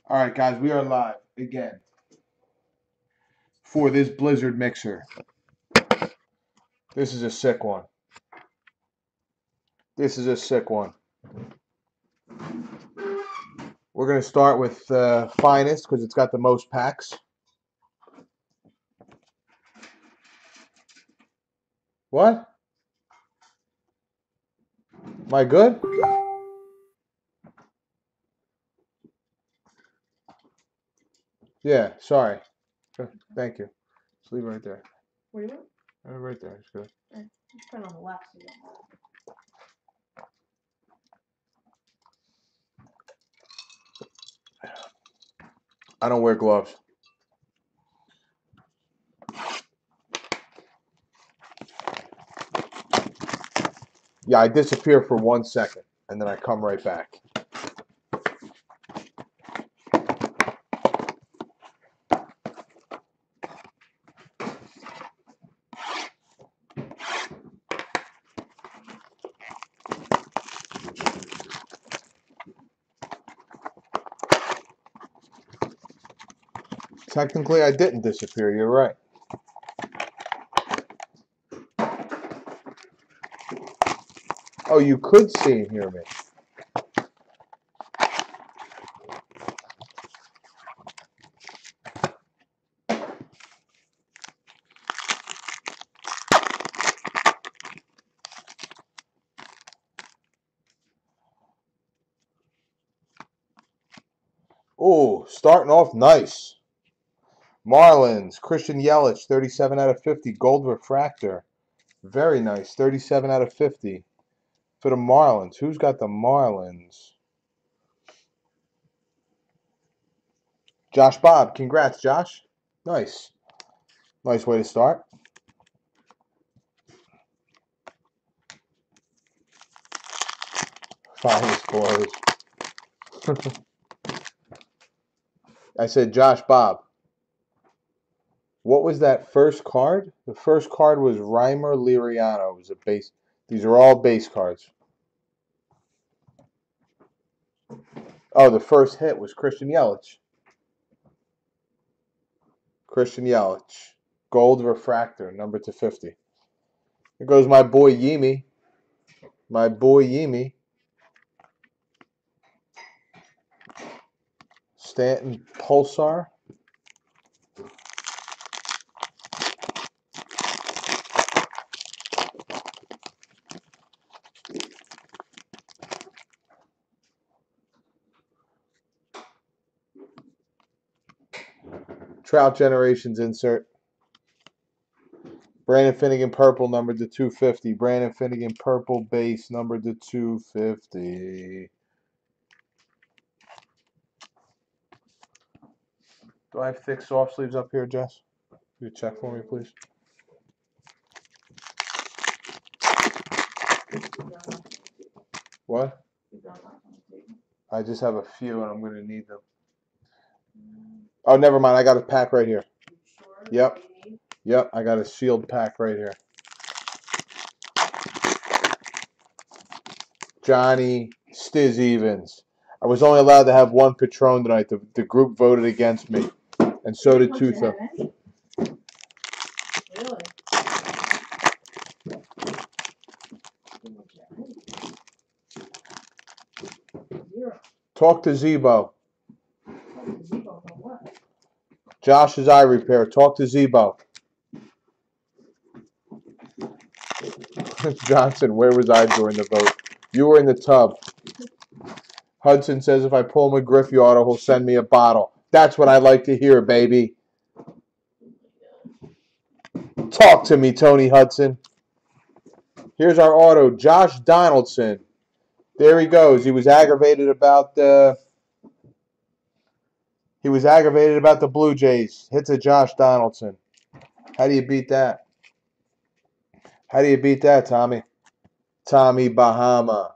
All right, guys, we are live again for this Blizzard mixer. This is a sick one. This is a sick one. We're going to start with Finest because it's got the most packs. What? Am I good? Yeah, sorry. Thank you. Just leave it right there. Where you at? Right there. It's good. Just put it on the left. So you don't I don't wear gloves. Yeah, I disappear for 1 second and then I come right back. Technically, I didn't disappear. You're right. Oh, you could see and hear me. Oh, starting off nice. Marlins, Christian Yelich, 37 out of 50. Gold refractor. Very nice. 37 out of 50 for the Marlins. Who's got the Marlins? Josh Bob. Congrats, Josh. Nice. Nice way to start. Finest boys. I said Josh Bob. What was that first card? The first card was Reimer Liriano. It was a base. These are all base cards. Oh, the first hit was Christian Yelich. Christian Yelich. Gold refractor, number to 50. Here goes my boy Yimi. My boy Yimi. Stanton Pulsar. Trout Generations insert. Brandon Finnegan purple numbered to 250. Brandon Finnegan purple base numbered to 250. Do I have thick soft sleeves up here, Jess? Can you check for me, please? What? I just have a few and I'm going to need them. Oh, never mind. I got a pack right here. Yep. Yep, I got a sealed pack right here. Johnny Stiz Evans. I was only allowed to have one Patron tonight. The group voted against me. And so did Tutha. Really? Zero. Talk to Zebo. Zero for what? Josh's eye repair. Talk to Zebo. Johnson, where was I during the vote? You were in the tub. Hudson says if I pull McGriffey auto, he'll send me a bottle. That's what I like to hear, baby. Talk to me, Tony Hudson. Here's our auto, Josh Donaldson. There he goes. He was aggravated about the Blue Jays. Hits a Josh Donaldson. How do you beat that? How do you beat that, Tommy? Tommy Bahama.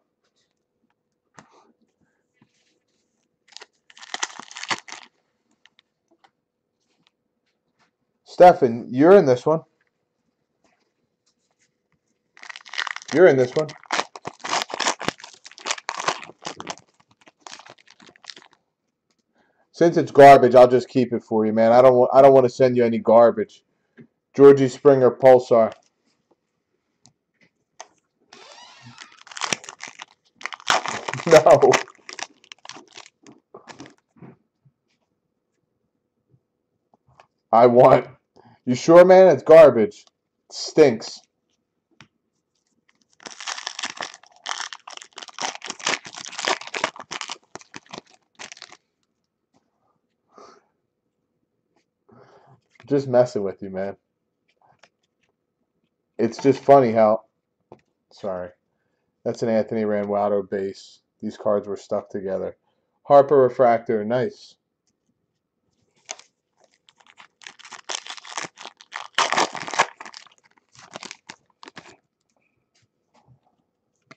Stefan, you're in this one. You're in this one. Since it's garbage, I'll just keep it for you, man. I don't want to send you any garbage. Georgie Springer Pulsar. No. I want. You sure, man? It's garbage. It stinks. Just messing with you, man. It's just funny how. Sorry. That's an Anthony Ranaudo base. These cards were stuck together. Harper Refractor. Nice.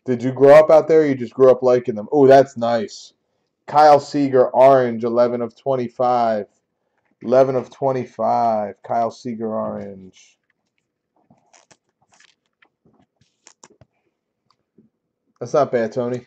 Did you grow up out there or you just grew up liking them? Oh, that's nice. Kyle Seager, orange, 11 of 25. 11 of 25. Kyle Seager, orange. That's not bad, Tony.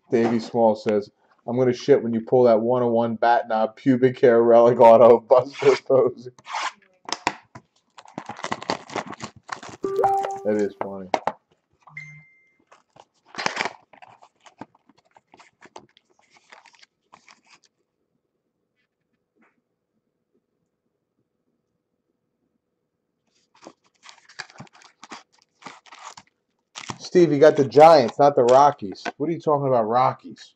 Davey Small says, I'm going to shit when you pull that 101 bat knob pubic hair relic auto Buster Posey. That is funny. Steve, you got the Giants, not the Rockies. What are you talking about, Rockies?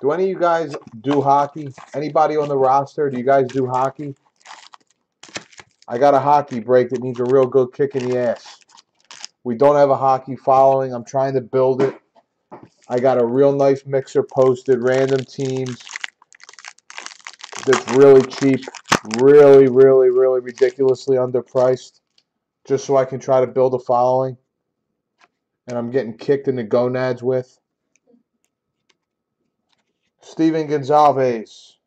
Do any of you guys do hockey? Anybody on the roster, do you guys do hockey? I got a hockey break that needs a real good kick in the ass. We don't have a hockey following. I'm trying to build it. I got a real nice mixer posted, random teams. That's really cheap. Really, really, really ridiculously underpriced. Just so I can try to build a following. And I'm getting kicked in the gonads with. Steven Gonzalez.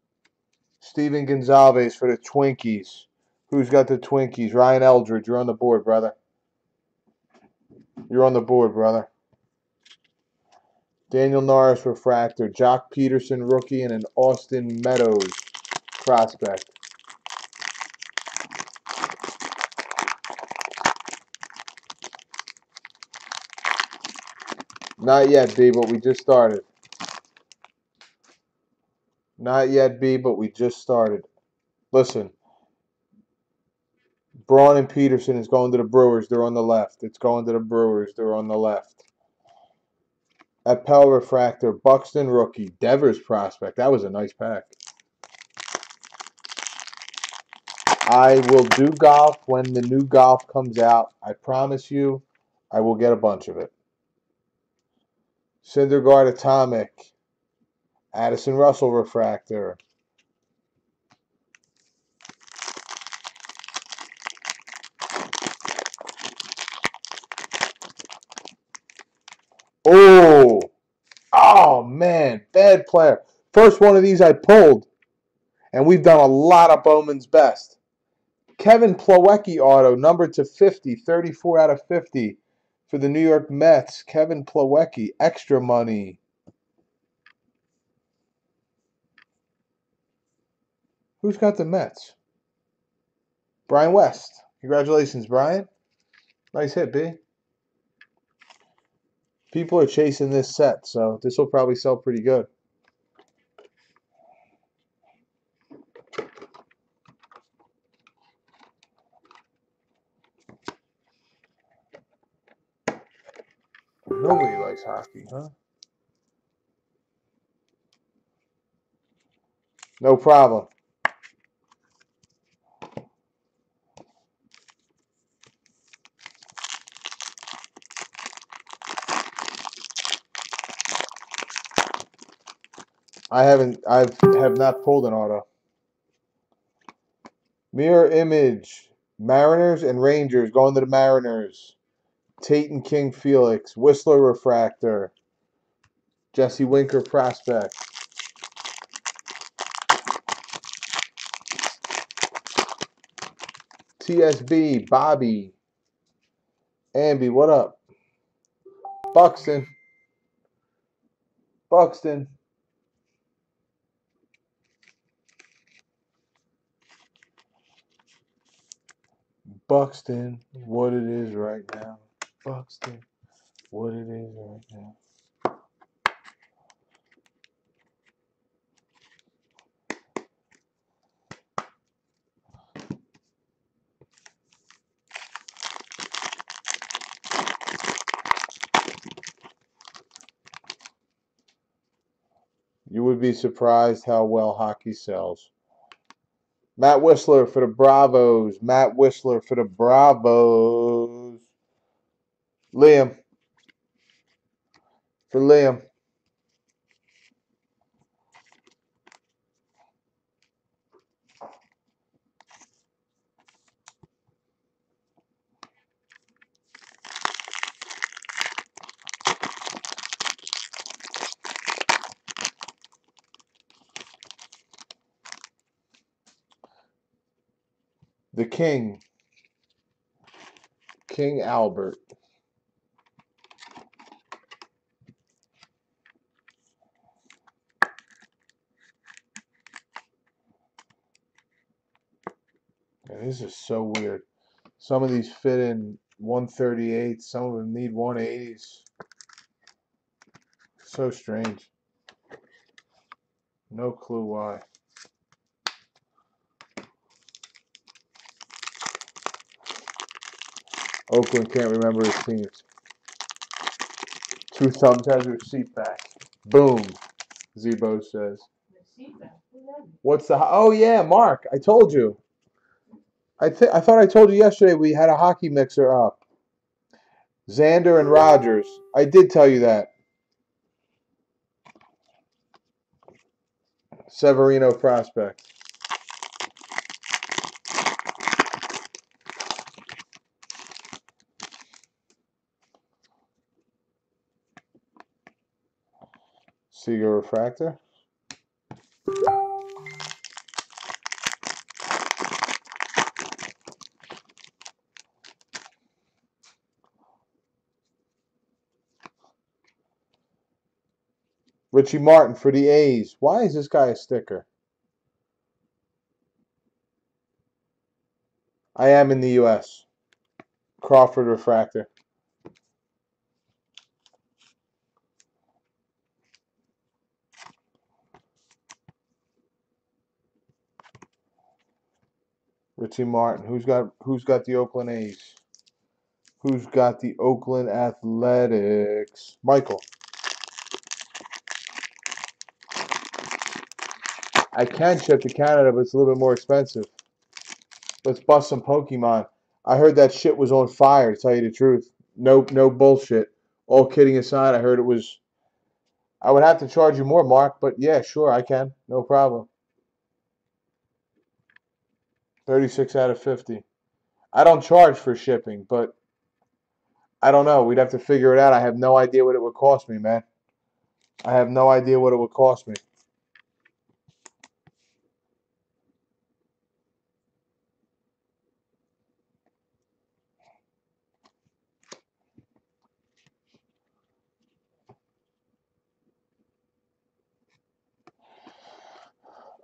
Steven Gonzalez for the Twinkies. Who's got the Twinkies? Ryan Eldridge, you're on the board, brother. You're on the board, brother. Daniel Norris Refractor. Jock Peterson rookie and an Austin Meadows prospect. Not yet, B, but we just started. Not yet, B, but we just started. Listen. Braun and Peterson is going to the Brewers. They're on the left. It's going to the Brewers. They're on the left. Appel Refractor. Buxton rookie. Devers prospect. That was a nice pack. I will do golf when the new golf comes out. I promise you, I will get a bunch of it. Syndergaard Atomic. Addison Russell Refractor. Oh, man, bad player. First one of these I pulled, and we've done a lot of Bowman's Best. Kevin Plawecki auto, numbered to 50, 34 out of 50 for the New York Mets. Kevin Plawecki, extra money. Who's got the Mets? Brian West. Congratulations, Brian. Nice hit, B. People are chasing this set, so this will probably sell pretty good. Nobody likes hockey, huh? No problem. I have not pulled an auto. Mirror image. Mariners and Rangers going to the Mariners. Tate and King Felix. Whistler refractor. Jesse Winker prospect. TSB. Bobby. Amby, what up? Buxton. Buxton. Buxton, what it is right now. Buxton, what it is right now. You would be surprised how well hockey sells. Matt Whistler for the Bravos. Matt Whistler for the Bravos. Liam. For Liam. The King. King Albert. Man, this is so weird. Some of these fit in 138. Some of them need 180s. So strange. No clue why. Oakland can't remember his teams. Two thumbs has her seat back. Boom, Zebo says. What's the... Oh, yeah, Mark. I told you. I thought I told you yesterday we had a hockey mixer up. Xander and Rogers. I did tell you that. Severino prospect. Seager refractor. Richie Martin for the A's. Why is this guy a sticker? I am in the U.S. Crawford refractor. Richie Martin. Who's got the Oakland A's? Who's got the Oakland Athletics? Michael. I can ship to Canada, but it's a little bit more expensive. Let's bust some Pokemon. I heard that shit was on fire, to tell you the truth. No bullshit. All kidding aside, I heard it was... I would have to charge you more, Mark, but yeah, sure, I can. No problem. 36 out of 50. I don't charge for shipping, but I don't know. We'd have to figure it out. I have no idea what it would cost me, man. I have no idea what it would cost me.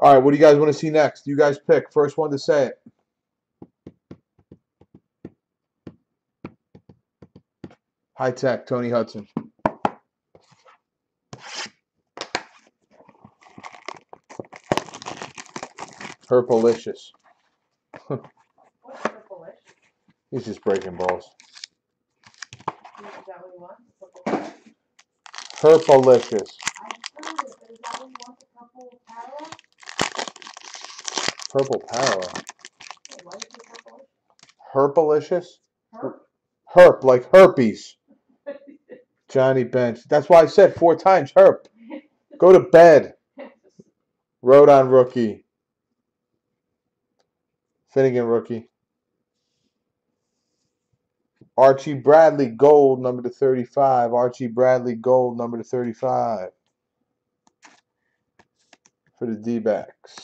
All right, what do you guys want to see next? You guys pick. First one to say it. High Tech, Tony Hudson. Herpalicious. What's purple-ish? He's just breaking balls. Is that what you want? Herpalicious. I heard it, but is that what you want, the purple power? Purple power. Hey, why is it purple-ish? Herpalicious? Herp? Herp, like herpes. Johnny Bench. That's why I said 4 times herp. Go to bed. It's a Rodon rookie. Finnegan rookie. Archie Bradley gold number to 35. Archie Bradley gold number to 35 for the D-backs.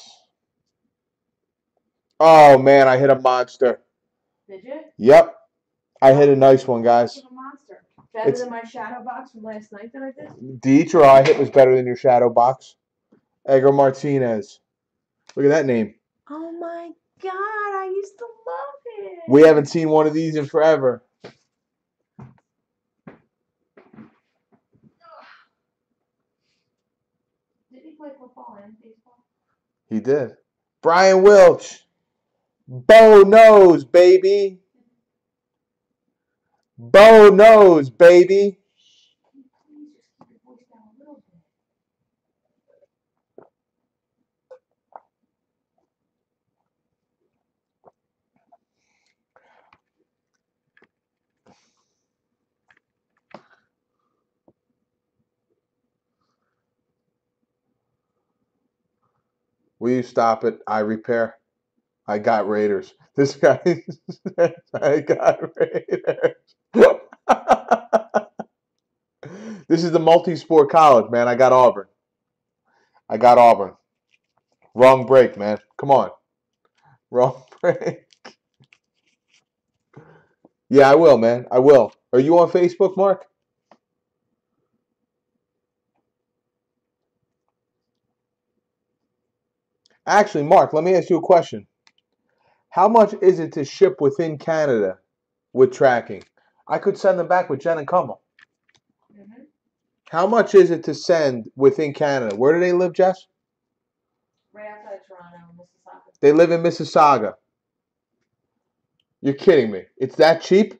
Oh man, I hit a monster. Did you? Yep. I hit a nice one, guys. A monster. Better than my shadow box from last night that I did? The each or I hit was better than your shadow box. Edgar Martinez. Look at that name. Oh my god, I used to love it. We haven't seen one of these in forever. Did he play football and baseball? He did. Brian Wilch. Bo knows, baby. Bo knows, baby. Can you please just keep your voice down a little bit? Will you stop it? I repair. I got Raiders. This guy says I got Raiders. This is the multi-sport college, man. I got Auburn. I got Auburn. Wrong break, man. Come on. Wrong break. Yeah, I will, man. I will. Are you on Facebook, Mark? Actually, Mark, let me ask you a question. How much is it to ship within Canada with tracking? I could send them back with Jen and Kummel. Mm-hmm. How much is it to send within Canada? Where do they live, Jess? Right outside Toronto, Mississauga. They live in Mississauga. You're kidding me. It's that cheap?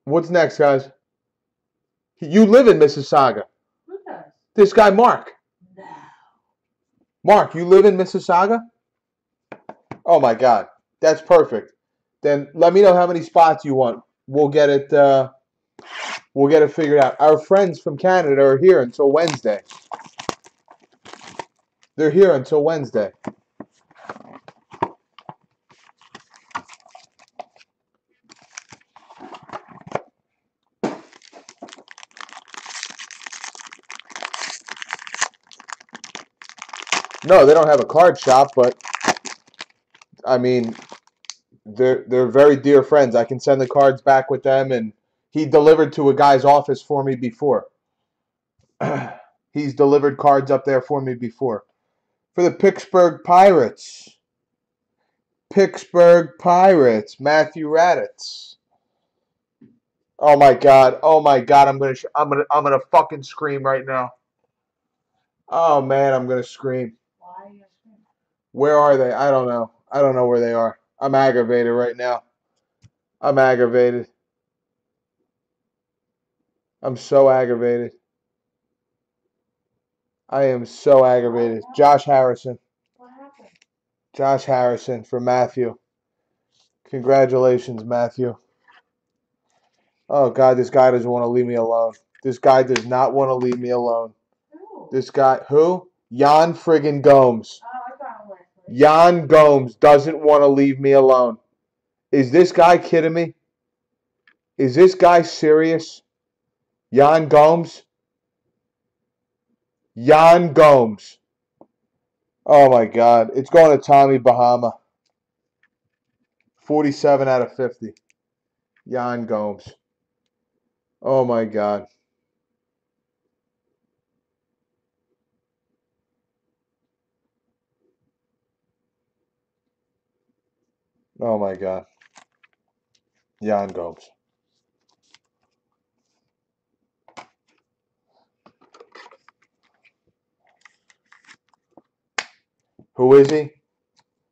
What's next, guys? You live in Mississauga. Who does? This guy, Mark. No. Mark, you live in Mississauga? Oh, my God. That's perfect. Then let me know how many spots you want. We'll get it figured out. Our friends from Canada are here until Wednesday. They're here until Wednesday. No, they don't have a card shop, but I mean, they're very dear friends. I can send the cards back with them, and he delivered to a guy's office for me before. He's delivered cards up there for me before. For the Pittsburgh Pirates. Pittsburgh Pirates. Matthew Raditz. Oh my God. Oh my God. I'm gonna fucking scream right now. Oh man, I'm gonna scream. Why are you screaming? Where are they? I don't know. I don't know where they are. I'm aggravated right now. I'm aggravated. I'm so aggravated. I am so aggravated. Josh Harrison. What happened? Josh Harrison for Matthew. Congratulations, Matthew. Oh, God, this guy doesn't want to leave me alone. This guy does not want to leave me alone. Who? This guy, who? Jan friggin' Gomes. Oh, I got him last night. Jan Gomes doesn't want to leave me alone. Is this guy kidding me? Is this guy serious? Jan Gomes? Jan Gomes. Oh, my God. It's going to Tommy Bahama. 47 out of 50. Jan Gomes. Oh, my God. Oh, my God. Jan Gomes. Who is he?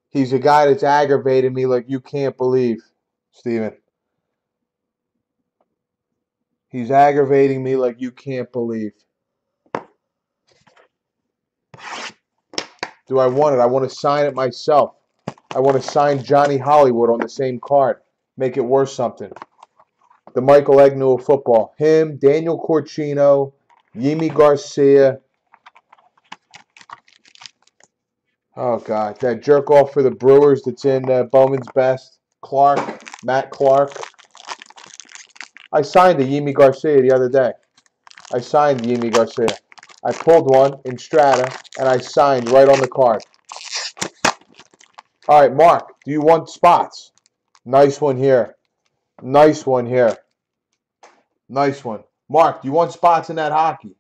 He's a guy that's aggravated me like you can't believe, Steven. He's aggravating me like you can't believe. Do I want it? I want to sign it myself. I want to sign Johnny Hollywood on the same card. Make it worth something. The Michael Agnew of football. Him, Daniel Corchino, Yimi Garcia, Oh, God. That jerk off for the Brewers that's in Bowman's Best. Matt Clark. I signed a Yimi Garcia the other day. I signed Yimi Garcia. I pulled one in Strata, and I signed right on the card. All right, Mark, do you want spots? Nice one here. Nice one here. Nice one. Mark, do you want spots in that hockey?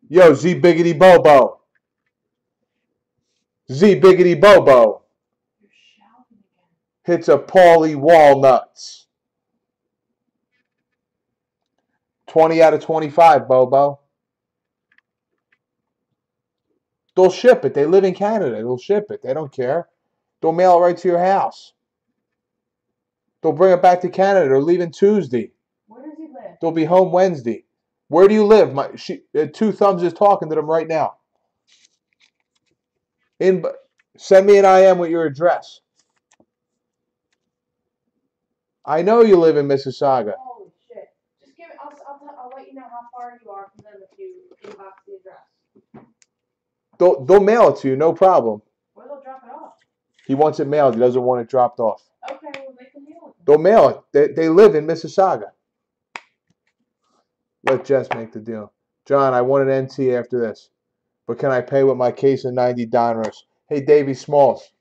Yo, Z Biggity Bobo. Z Biggity Bobo. You're shouting again. Hits a Paulie Walnuts. 20 out of 25, Bobo. They'll ship it. They live in Canada. They'll ship it. They don't care. They'll mail it right to your house. They'll bring it back to Canada. They're leaving Tuesday. Where does he live? They'll be home Wednesday. Where do you live? Two Thumbs is talking to them right now. Send me an IM with your address. I know you live in Mississauga. Holy shit! Just give it. I'll let you know how far you are from them if you inbox the address. They'll mail it to you, no problem. Or they'll drop it off. He wants it mailed. He doesn't want it dropped off. Okay, well they can mail it. They'll mail it. They live in Mississauga. Let Jess make the deal. John, I want an NT after this, but can I pay with my case of 90 Donruss? Hey, Davey Smalls,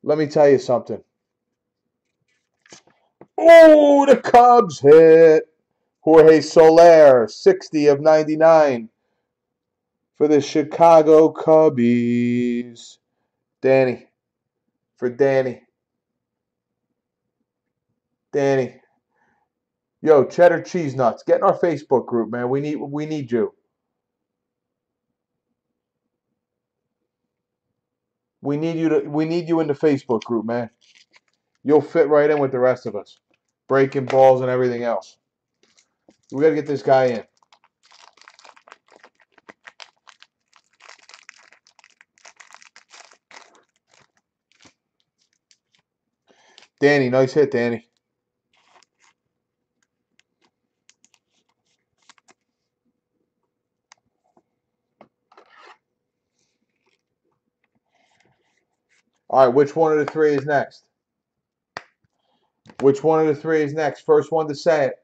let me tell you something. Oh, the Cubs hit. Jorge Soler, 60 of 99 for the Chicago Cubbies. Danny, for Danny. Danny. Yo, Cheddar Cheese Nuts, get in our Facebook group, man. We need you. We need you in the Facebook group, man. You'll fit right in with the rest of us. Breaking balls and everything else. We got to get this guy in. Danny, nice hit, Danny. All right, which one of the three is next? Which one of the three is next? First one to say it.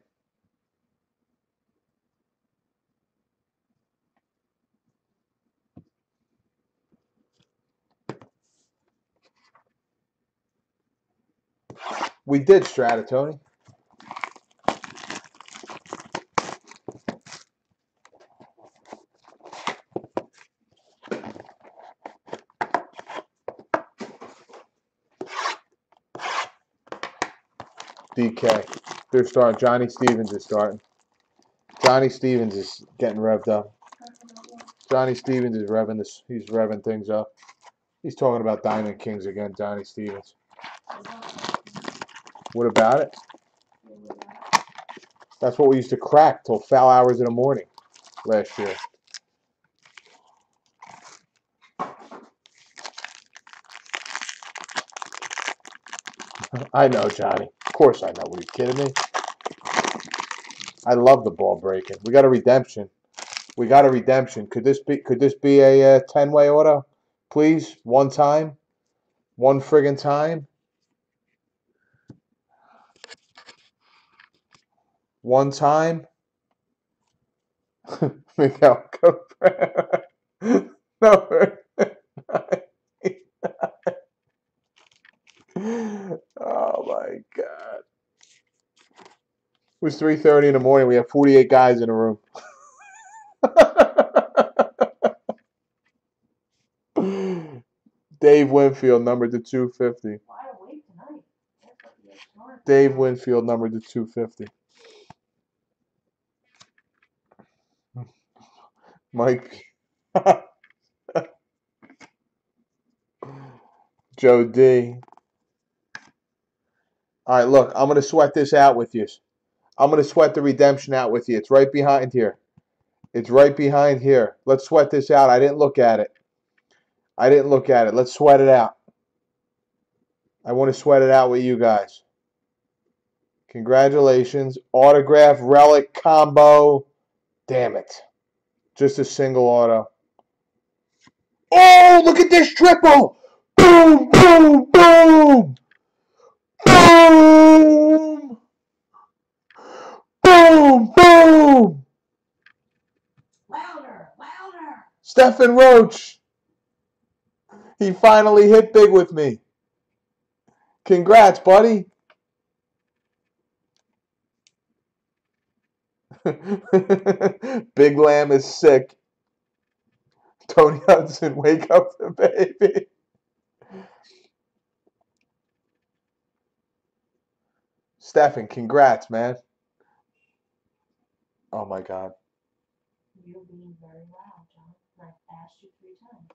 We did Strata, Tony. DK. They're starting. Johnny Stevens is starting. Johnny Stevens is getting revved up. Johnny Stevens is revving this. He's revving things up. He's talking about Diamond Kings again, Johnny Stevens. What about it? That's what we used to crack till foul hours in the morning last year. I know, Johnny. Of course I know. Were you kidding me? I love the ball breaking. We got a redemption. We got a redemption. Could this be a 10-way auto? Please, one time. One friggin' time. One time. Miguel Cabrera. Number 9. Oh my God. It was 3:30 in the morning. We have 48 guys in the room. Dave Winfield, numbered to 250. Dave Winfield, numbered to 250. Mike. Joe D. All right, look, I'm going to sweat this out with you. I'm going to sweat the redemption out with you. It's right behind here. It's right behind here. Let's sweat this out. I didn't look at it. Let's sweat it out. I want to sweat it out with you guys. Congratulations. Autograph relic combo. Damn it. Just a single auto. Oh, look at this triple! Boom, boom, boom! Boom! Boom, boom! Louder, louder. Stephen Roach. He finally hit big with me. Congrats, buddy. Big Lamb is sick. Tony Hudson, wake up the baby. Stephen, congrats, man. Oh my God. You're being very loud, John. I've asked you 3 times.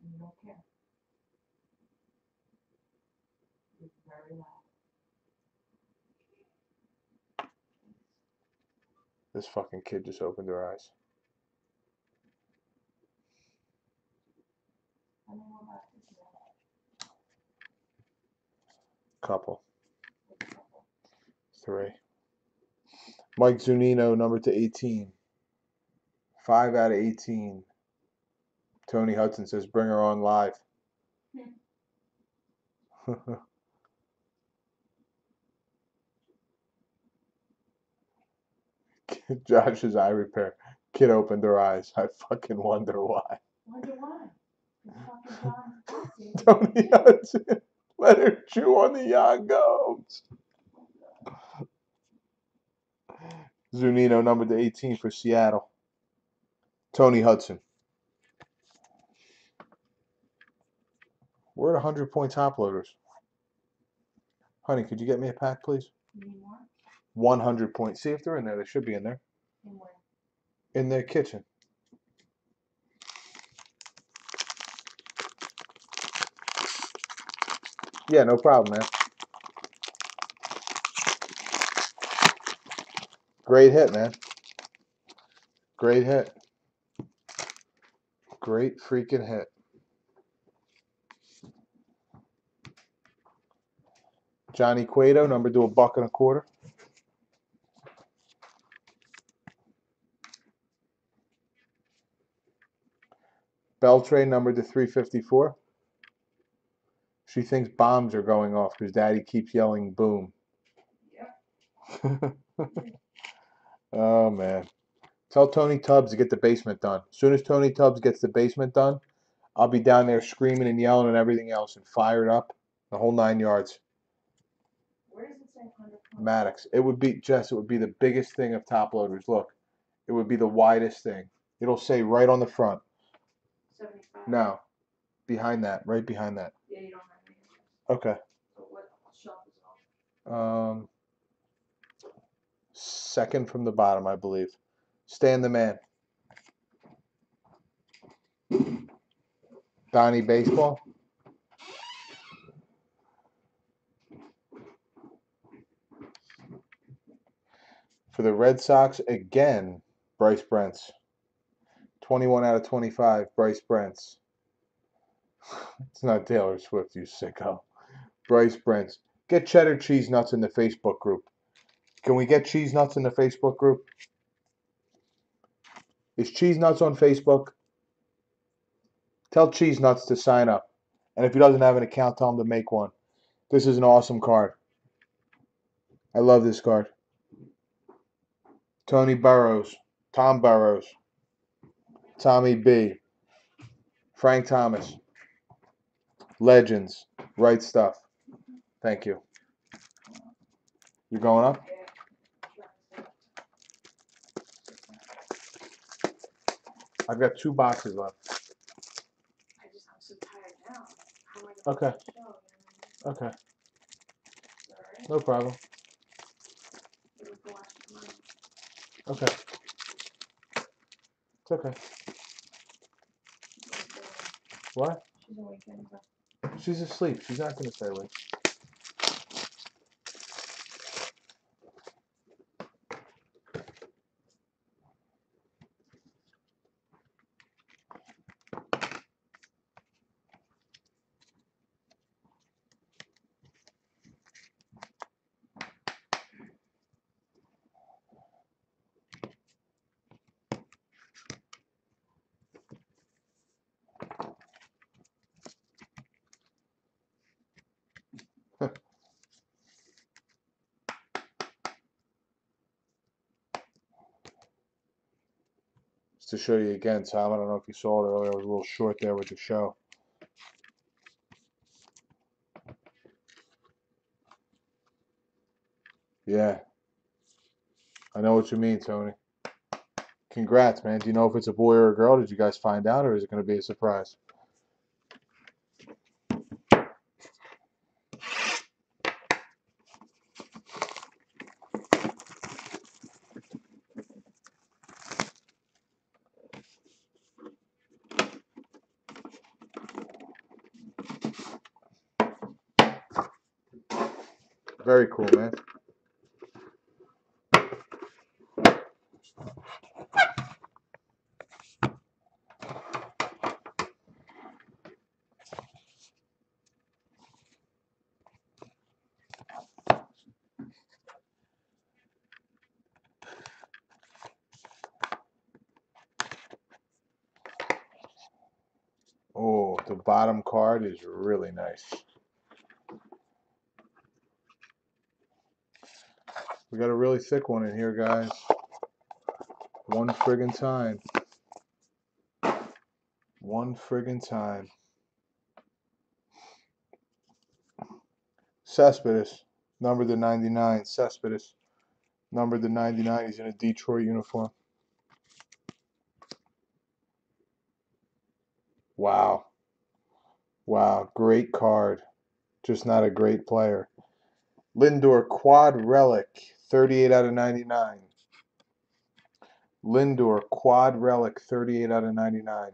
And you don't care. You're very loud. This fucking kid just opened her eyes. I don't know about this yet. Couple. What's the couple? 3. Mike Zunino, number to 18. 5 out of 18. Tony Hudson says, bring her on live. Josh's eye repair. Kid opened her eyes. I fucking wonder why. Wonder why? It's fucking John Foxy. Tony Hudson, let her chew on the Yagos. Zunino, number to 18 for Seattle. Tony Hudson. We're at 100-point top loaders. Honey, could you get me a pack, please? You need more? 100 points. See if they're in there. They should be in there. In where? In their kitchen. Yeah, no problem, man. Great hit, man. Great hit. Great freaking hit. Johnny Cueto, number to $1.25. Beltray, number to 354. She thinks bombs are going off because Daddy keeps yelling boom. Yep. Oh, man. Tell Tony Tubbs to get the basement done. As soon as Tony Tubbs gets the basement done, I'll be down there screaming and yelling and everything else and fired up. The whole 9 yards. Where does it say 100 points? Maddox. It would be, Jess, it would be the biggest thing of top loaders. Look. It would be the widest thing. It'll say right on the front. 75. No. Behind that. Right behind that. Yeah, you don't have any. Okay. So what shelf is it on? Second from the bottom, I believe. Stan the Man. Donnie Baseball. For the Red Sox, again, Bryce Brentz. 21 out of 25, Bryce Brentz. It's not Taylor Swift, you sicko. Bryce Brentz. Get Cheddar Cheese Nuts in the Facebook group. Can we get Cheese Nuts in the Facebook group? Is Cheese Nuts on Facebook? Tell Cheese Nuts to sign up. And if he doesn't have an account, tell him to make one. This is an awesome card. I love this card. Tony Burrows. Tom Burrows. Tommy B. Frank Thomas. Legends. Right stuff. Thank you. You going up? I've got 2 boxes left. I'm so tired now. How am I Okay. going to show? Okay. Alright. No problem. It'll go watch mine. Okay. It's okay. What? She's awake anyway. She's asleep. She's not going to stay awake. Just to show you again, Tom, I don't know if you saw it earlier. I was a little short there with the show. Yeah. I know what you mean, Tony. Congrats, man. Do you know if it's a boy or a girl? Did you guys find out, or is it going to be a surprise? Very cool, man. Oh, the bottom card is really nice. We got a really thick one in here, guys. One friggin' time. One friggin' time. Cespedes, number to 99. Cespedes, number to 99. He's in a Detroit uniform. Wow. Wow, great card. Just not a great player. Lindor Quad Relic, 38 out of 99. Lindor Quad Relic, 38 out of 99.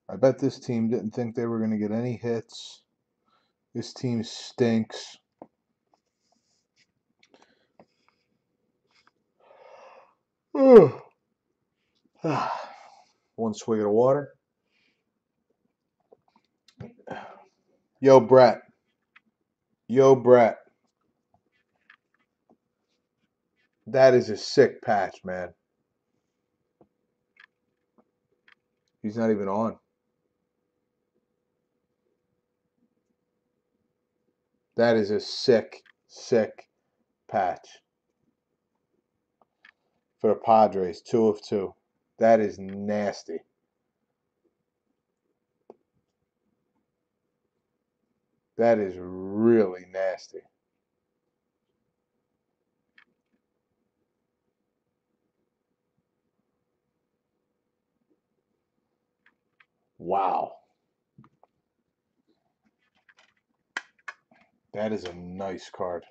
I bet this team didn't think they were going to get any hits. This team stinks. One swig of water. Yo, Brett. Yo, Brett. That is a sick patch, man. He's not even on. That is a sick, sick patch. For the Padres, 2 of 2. That is nasty. That is really nasty. Wow. That is a nice card.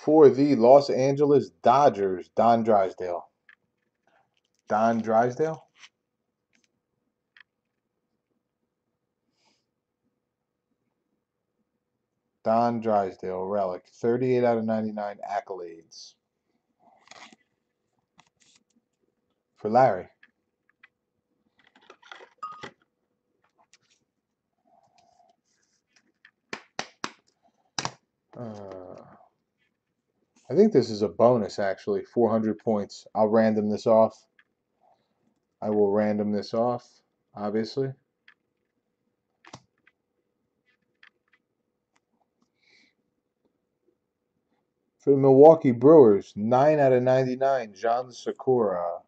For the Los Angeles Dodgers, Don Drysdale. Don Drysdale? Don Drysdale, relic. 38 out of 99 accolades. For Larry. I think this is a bonus, actually. 400 points. I'll random this off. I will random this off, obviously. For the Milwaukee Brewers, 9 out of 99, Jean Segura.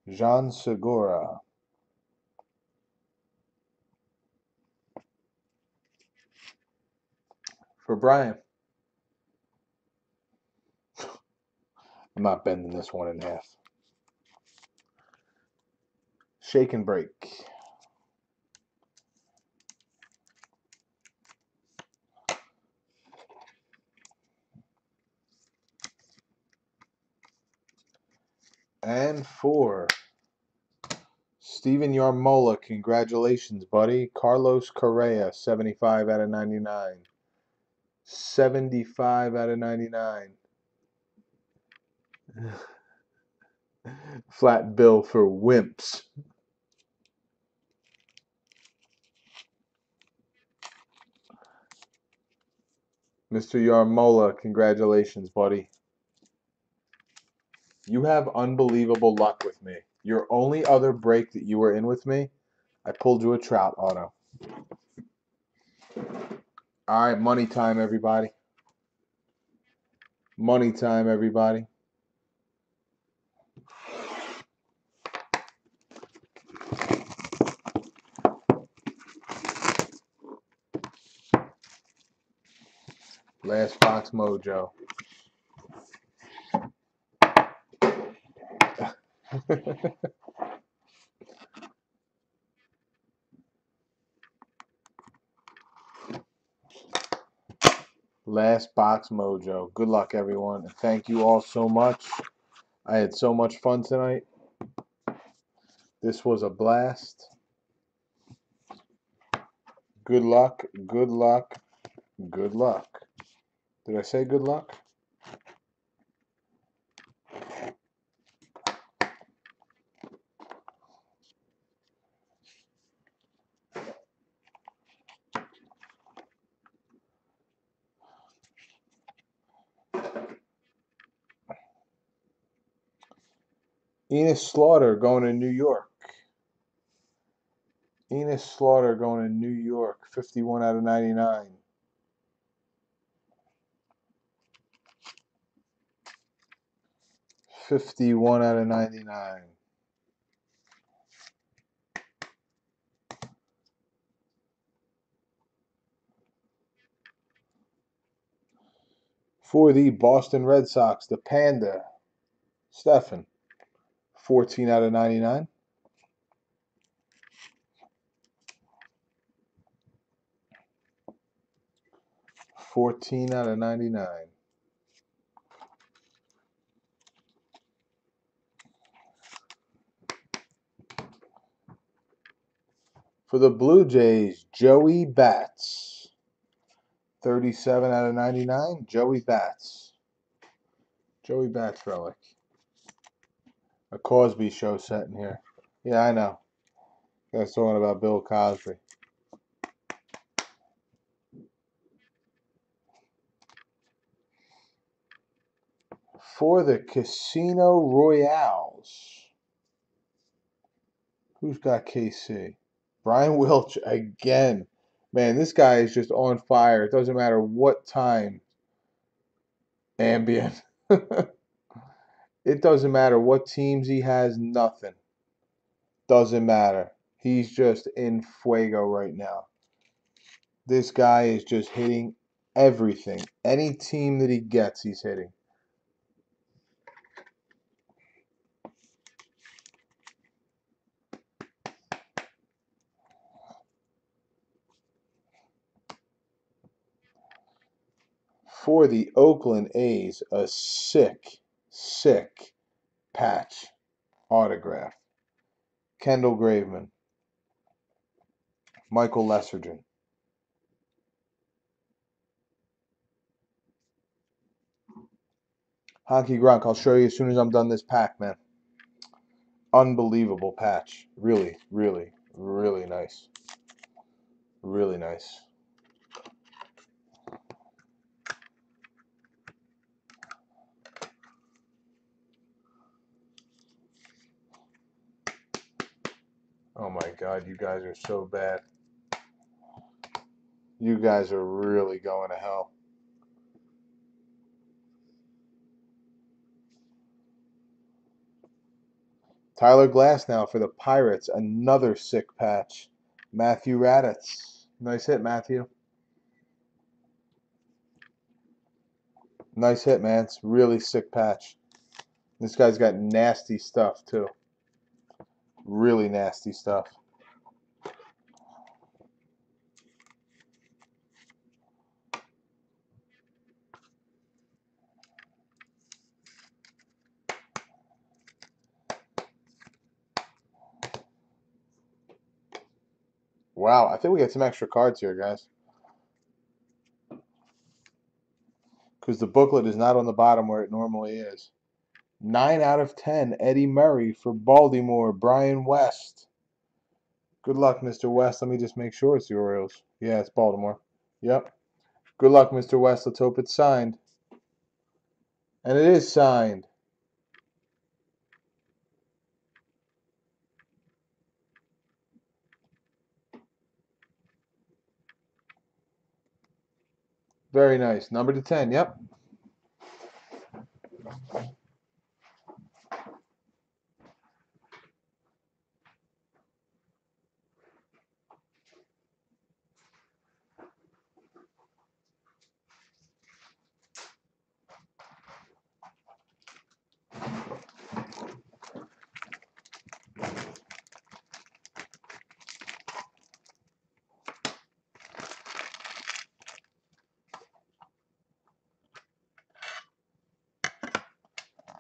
Jean Segura. For Brian. I'm not bending this one in half. Shake and break. And for Steven Yarmola, congratulations, buddy. Carlos Correa, 75 out of 99. 75 out of 99. Flat bill for wimps. Mr. Yarmola, congratulations, buddy. You have unbelievable luck with me. Your only other break that you were in with me, I pulled you a Trout auto. All right, money time, everybody. Money time, everybody. Last box mojo. Last box mojo. Good luck, everyone. And thank you all so much. I had so much fun tonight. This was a blast. Good luck, good luck, good luck. Did I say good luck? Enos Slaughter going to New York. Enos Slaughter going to New York. 51 out of 99. $51 out of 99. For the Boston Red Sox, the Panda, Stefan. 14 out of 99. $14 out of 99. For the Blue Jays, Joey Bats. 37 out of 99. Joey Bats. Joey Bats relic. A Cosby show set in here. Yeah, I know. Guys talking about Bill Cosby. For the Casino Royales. Who's got KC? Brian Wilch again. Man, this guy is just on fire. It doesn't matter what time. Ambient. It doesn't matter what teams he has, nothing. Doesn't matter. He's just in fuego right now. This guy is just hitting everything. Any team that he gets, he's hitting. For the Oakland A's, a sick patch autograph. Kendall Graveman. Michael Lessergen. Honky Gronk, I'll show you as soon as I'm done this pack, man. Unbelievable patch. Really, really, really nice. Really nice. Oh my God, you guys are so bad. You guys are really going to hell. Tyler Glasnow for the Pirates. Another sick patch. Matthew Raditz. Nice hit, Matthew. Nice hit, man. It's really sick patch. This guy's got nasty stuff, too. Really nasty stuff. Wow, I think we got some extra cards here, guys. because the booklet is not on the bottom where it normally is. 9 out of 10, Eddie Murray for Baltimore, Brian West. Good luck, Mr. West. Let me just make sure it's the Orioles. Yeah, it's Baltimore. Yep. Good luck, Mr. West. Let's hope it's signed. And it is signed. Very nice. Number to 10. Yep.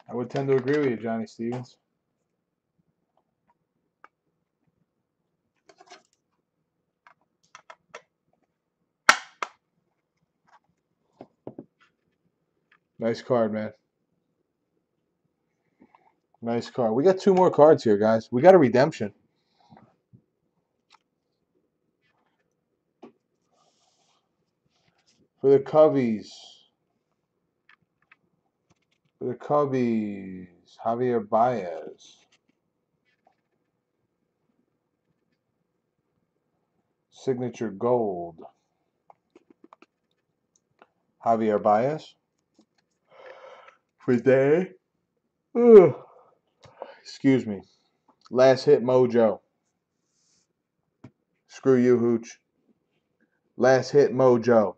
I would tend to agree with you, Johnny Stevens. Nice card, man. Nice card. We got 2 more cards here, guys. We got a redemption. For the Cubbies. For the Cubbies, Javier Baez. Signature gold. Javier Baez. For day. Excuse me. Last hit mojo. Screw you, Hooch. Last hit mojo.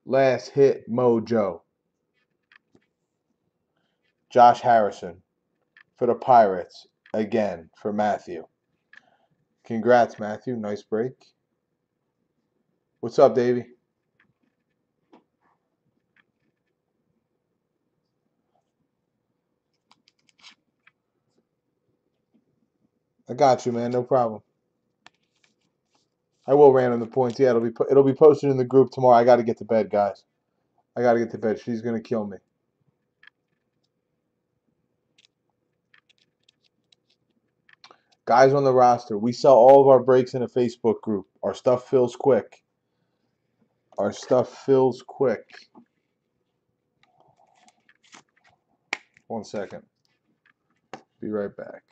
Last hit mojo. Josh Harrison. For the Pirates. Again, for Matthew. Congrats, Matthew. Nice break. What's up, Davey? I got you, man. No problem. I will random the points. Yeah, it'll be posted in the group tomorrow. I got to get to bed, guys. I got to get to bed. She's gonna kill me. Guys on the roster, we sell all of our breaks in a Facebook group. Our stuff fills quick. Our stuff fills quick. 1 second. Be right back.